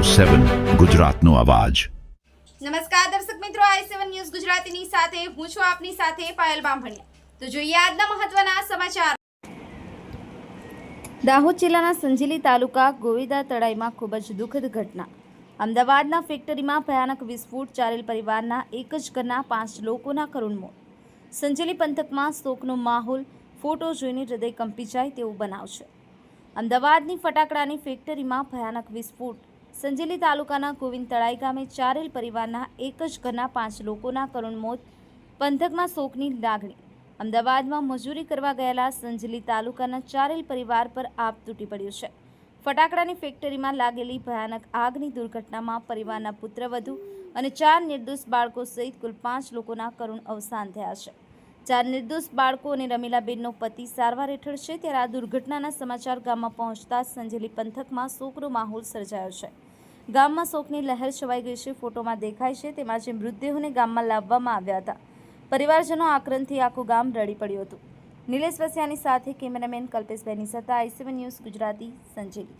7 ગુજરાતનો અવાજ। નમસ્કાર દર્શક મિત્રો, i7 ન્યૂઝ ગુજરાતીની સાથે હું છું આપની સાથે પાયલ બામભણિયા। તો જોઈએ આજના મહત્વના સમાચાર। દાહોદ જિલ્લાના સંજેલી તાલુકા ગોવિંદા તળાઈમાં ખૂબ જ દુઃખદ ઘટના। અમદાવાદના ફેક્ટરીમાં ભયાનક વિસ્ફોટ, ચારેલ પરિવારના એક જ ઘરના 5 લોકોના કરુણ મોત। સંજેલી પંથકમાં શોકનો માહોલ, ફોટો જોઈને હૃદય કંપી જાય તેવો બનાવ છે। અમદાવાદની ફટાકડાની ફેક્ટરીમાં ભયાનક વિસ્ફોટ, સંજેલી તાલુકાના ગોવિંદ તળાઈ ગામે ચારેલ પરિવારના એક જ ઘરના 5 લોકોના કરુણ મોત, પંથકમાં શોકની લાગણી। અમદાવાદમાં મજૂરી કરવા ગયેલા સંજેલી તાલુકાના ચારેલ પરિવાર પર આપ તૂટી પડ્યું છે। ફટાકડાની ફેક્ટરીમાં લાગેલી ભયાનક આગની દુર્ઘટનામાં પરિવારના પુત્રવધુ અને 4 નિર્દોષ બાળકો સહિત કુલ 5 લોકોના કરુણ અવસાન થયા છે। 4 નિર્દોષ બાળકો અને રમીલાબેનનો પતિ સારવાર હેઠળ છે, ત્યારે આ દુર્ઘટનાના સમાચાર ગામમાં પહોંચતા સંજેલી પંથકમાં શોકનો માહોલ સર્જાયો છે। ગામમાં શોકની લહેર છવાઈ ગઈ છે। ફોટોમાં દેખાય છે તેમાં જે મૃતદેહોને ગામમાં લાવવામાં આવ્યા હતા, પરિવારજનો આક્રંદથી આખું ગામ રડી પડ્યું હતું। નિલેશ વસિયાની સાથે કેમેરામેન કલ્પેશભાઈની સાથે i7 ન્યૂઝ ગુજરાતી, સંજેલી।